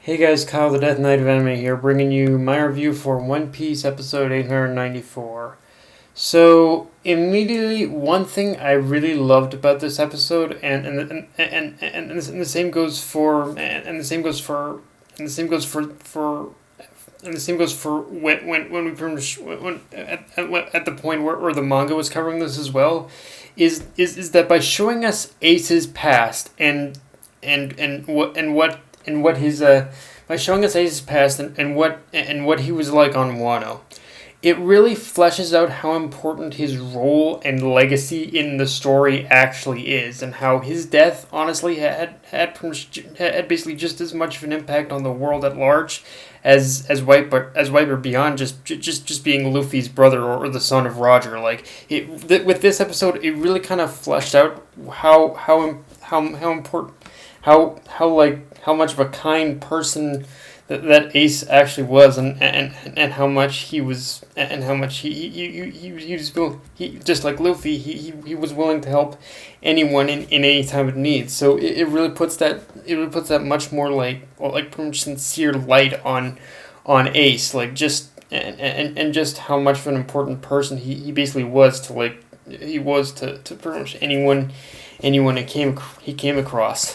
Hey guys, Kyle the Death Knight of Anime here, bringing you my review for One Piece episode 894. So, immediately, one thing I really loved about this episode, and the same goes for, and the same goes for, and the same goes for and the same goes for when we pretty much when at the point where the manga was covering this as well, is that by showing us Ace's past and what his by showing us Ace's past and what he was like on Wano, it really fleshes out how important his role and legacy in the story actually is, and how his death honestly had basically just as much of an impact on the world at large as Wiper beyond just being Luffy's brother or the son of Roger. With this episode, it really kind of fleshed out how important how much of a kind person that Ace actually was, and how much he was, and how much he just like Luffy, he was willing to help anyone in any time of need. So it really puts that much more like pretty much sincere light on Ace, like just and just how much of an important person he basically was to pretty much anyone he came across.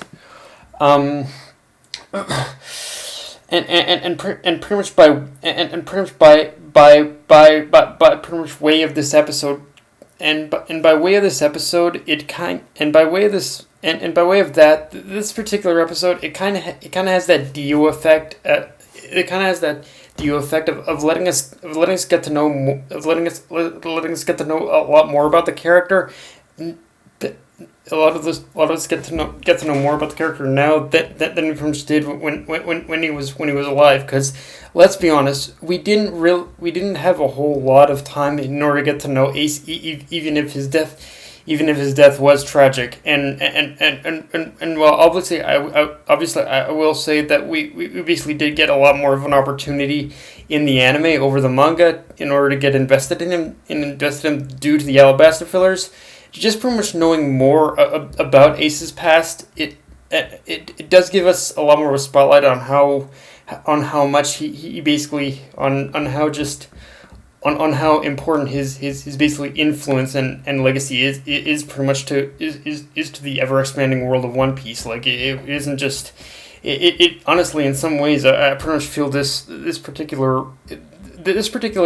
Um, and pretty much by pretty much way of this episode, and by way of this episode, it kind and by way of this and by way of that, this particular episode, it kind of has that Dio effect. It kind of has that Dio effect of letting us get to know letting us get to know a lot more about the character. A lot of us get to know more about the character now than we pretty much did when he was alive. Because let's be honest, we didn't have a whole lot of time in order to get to know Ace, even if his death was tragic. And well, obviously I will say that we basically did get a lot more of an opportunity in the anime over the manga in order to get invested in him due to the Alabasta fillers. Just pretty much knowing more about Ace's past, it does give us a lot more of a spotlight on how much he basically on how important his basically influence and legacy is pretty much to the ever expanding world of One Piece. Like it isn't just it honestly, in some ways, I pretty much feel this particular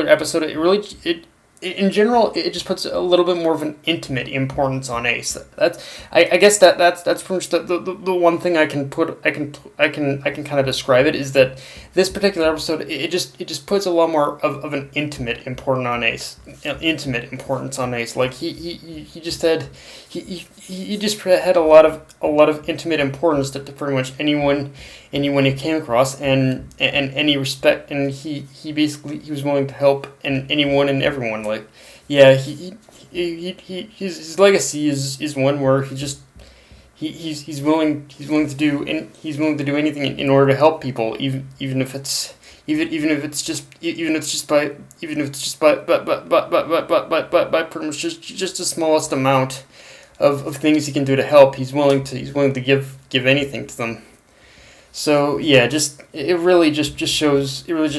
episode, in general, it just puts a little bit more of an intimate importance on Ace. I guess that's pretty much the one thing I can kind of describe it, is that this particular episode, it just puts a lot more of an intimate importance on Ace. Like he just had a lot of intimate importance to pretty much anyone he came across, and any respect, and he was willing to help and anyone and everyone. Like, yeah, his legacy is one where he's willing to do anything in order to help people, even if it's just by pretty much just the smallest amount of things he can do to help. He's willing to give anything to them. So yeah, it really just shows what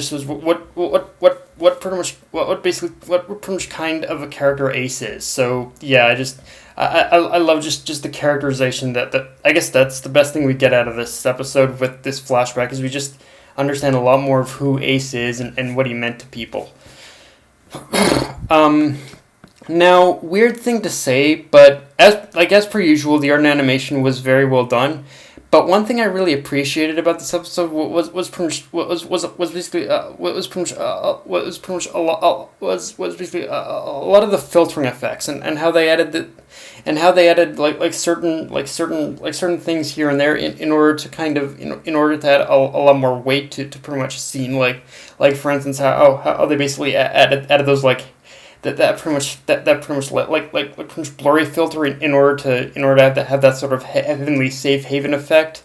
pretty much kind of a character Ace is. So yeah, I love just the characterization that I guess that's the best thing we get out of this episode with this flashback, is we just understand a lot more of who Ace is and what he meant to people. Now, weird thing to say, but as per usual, the art and animation was very well done. But one thing I really appreciated about this episode was basically a lot of the filtering effects, and how they added certain things here and there in order to add a lot more weight to pretty much a scene, like for instance how they basically added those that pretty much blurry filter in order to have that sort of heavenly safe haven effect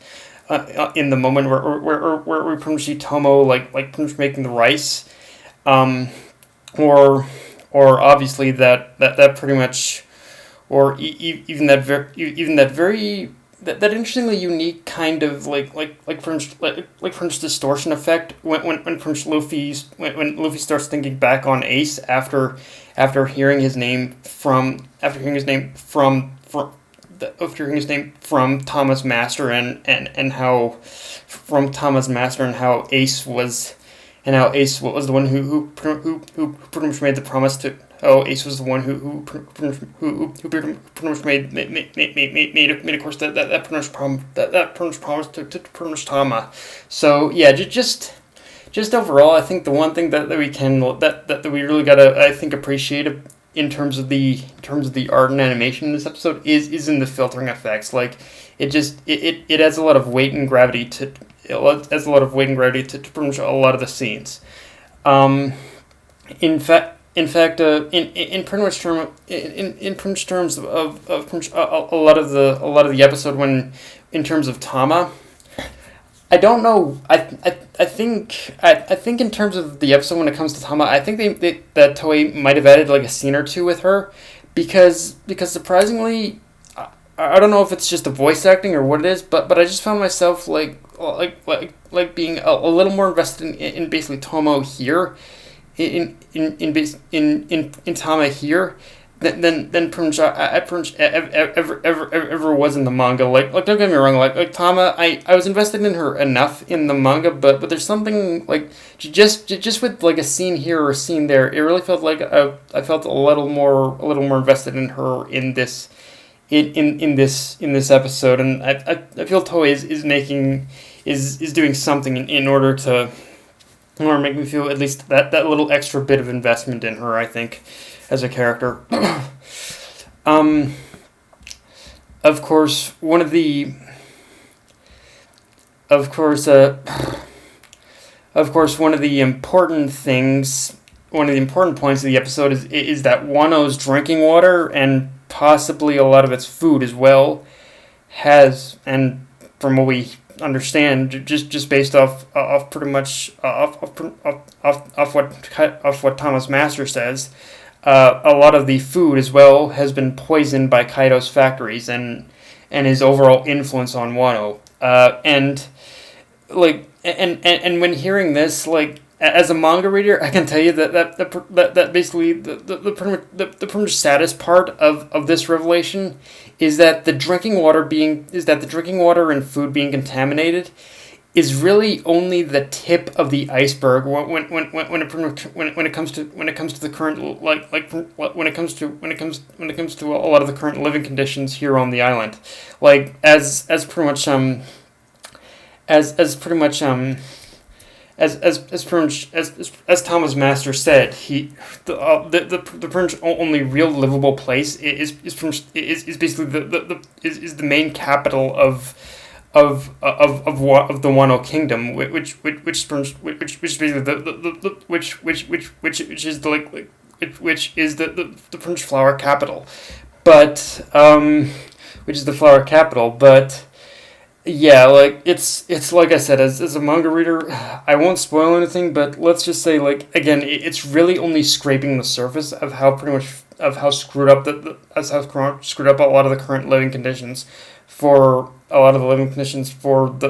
in the moment where we pretty much see Tomo like pretty much making the rice, or obviously that pretty much, or even that very that interestingly unique kind of French distortion effect when French when Luffy starts thinking back on Ace after hearing his name from Thomas Master and how Ace was the one who pretty much made the promise to. Oh, Ace was the one who pretty much made of course that promise to pretty much Tama. So yeah, just overall, I think the one thing that we really gotta, I think, appreciate in terms of the art and animation in this episode is in the filtering effects. Like it adds a lot of weight and gravity to pretty much a lot of the scenes. In fact, in pretty much terms of a lot of the episode, when in terms of Tama, I don't know. I think in terms of the episode when it comes to Tama, I think that Toei might have added like a scene or two with her, because surprisingly, I don't know if it's just the voice acting or what it is, but I just found myself like being a little more invested in basically Tomo here. In Tama here than pretty much ever was in the manga. Like don't get me wrong, like Tama, I was invested in her enough in the manga, but there's something like just with like a scene here or a scene there, it really felt like I felt a little more invested in her in this this episode, and I feel Toei is doing something in order to. Or make me feel at least that little extra bit of investment in her, I think, as a character. Of course, one of the important things, one of the important points of the episode is that Wano's drinking water and possibly a lot of its food as well has, and from what we understand, just based off pretty much off what Thomas Master says, a lot of the food as well has been poisoned by Kaido's factories and his overall influence on Wano. And when hearing this, like as a manga reader, I can tell you that basically the pretty much saddest part of this revelation is that the drinking water and food being contaminated is really only the tip of the iceberg when it comes to the current when it comes to a lot of the current living conditions here on the island. Like as Thomas Master said, the French only real livable place is basically the main capital of the Wano Kingdom, which is the French flower capital, but which is the flower capital, but. Yeah, like it's like I said, as a manga reader, I won't spoil anything, but let's just say, like, again, it's really only scraping the surface of how screwed up a lot of the current living conditions for a lot of the living conditions for a lot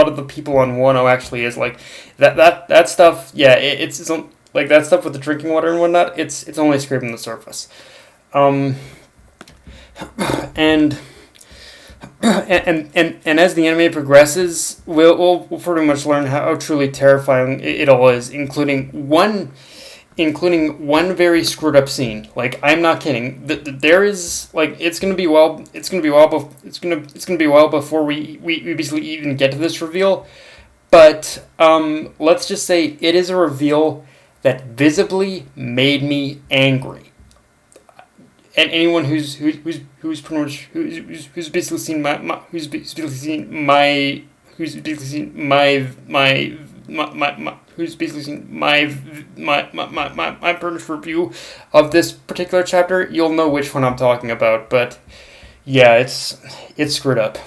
of the people on Wano actually is like that stuff. Yeah, it's like that stuff with the drinking water and whatnot. It's only scraping the surface. And as the anime progresses, we'll pretty much learn how truly terrifying it all is, including one very screwed up scene. Like, I'm not kidding. There is, like, it's gonna be a while before we basically even get to this reveal. But let's just say it is a reveal that visibly made me angry. And anyone who's basically seen my British review of this particular chapter, you'll know which one I'm talking about. But yeah, it's screwed up.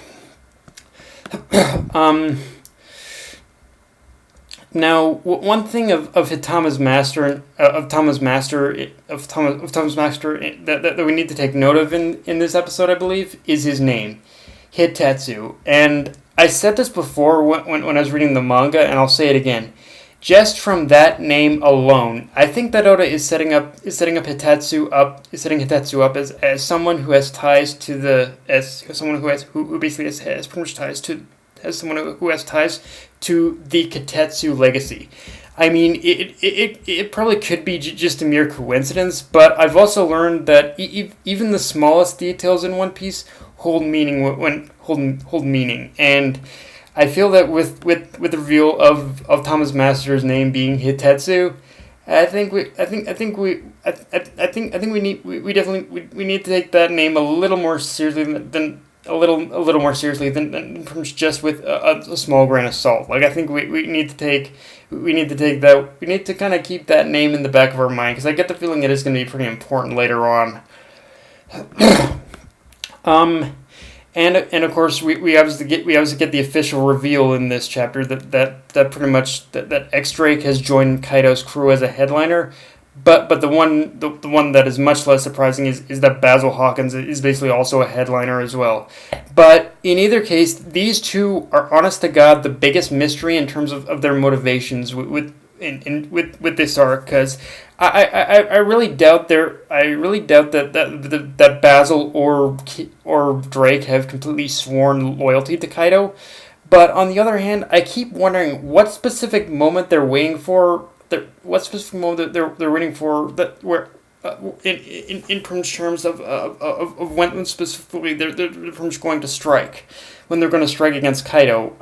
Now, one thing of Hitama's master that we need to take note of in this episode, I believe, is his name, Hitetsu. And I said this before when I was reading the manga, and I'll say it again. Just from that name alone, I think that Oda is setting Hitetsu up as someone who has ties to who basically has pretty much ties to as someone who has ties to the Kitetsu legacy. I mean, it probably could be just a mere coincidence, but I've also learned that even the smallest details in One Piece hold meaning hold meaning, and I feel that with the reveal of Thomas Master's name being Hitetsu, I think we need to take that name a little more seriously than just with a small grain of salt. Like, I think we need to kind of keep that name in the back of our mind, because I get the feeling it is going to be pretty important later on. And of course we obviously get the official reveal in this chapter that pretty much that X-Drake has joined Kaido's crew as a headliner. But the one that is much less surprising is that Basil Hawkins is basically also a headliner as well. But in either case, these two are, honest to God, the biggest mystery in terms of their motivations with this arc, because I really doubt that Basil or Drake have completely sworn loyalty to Kaido. But on the other hand, I keep wondering what specific moment they're waiting for. They're waiting for that where in terms of when specifically they're going to strike, when they're going to strike against Kaido.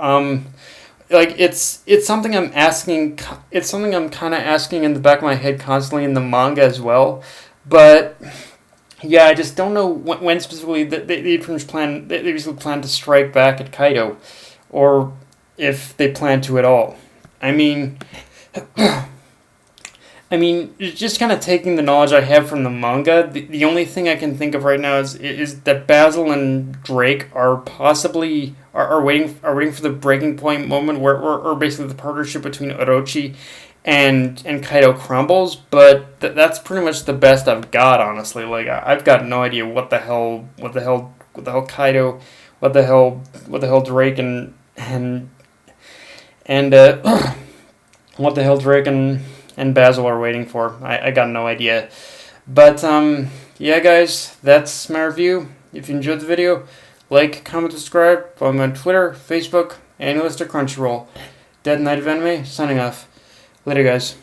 Like, it's something I'm asking. It's something I'm kind of asking in the back of my head constantly in the manga as well. But yeah, I just don't know when specifically they basically plan to strike back at Kaido, or if they plan to at all. I mean, just kind of taking the knowledge I have from the manga, the only thing I can think of right now is that Basil and Drake are possibly are waiting for the breaking point moment where basically the partnership between Orochi and Kaido crumbles. But that's pretty much the best I've got, honestly. Like, I've got no idea what the hell Kaido, what the hell Drake and what the hell Drake and Basil are waiting for. I got no idea. But, yeah, guys, that's my review. If you enjoyed the video, like, comment, subscribe, follow me on Twitter, Facebook, and list of Crunchyroll. Dead Knight of Anime, signing off. Later, guys.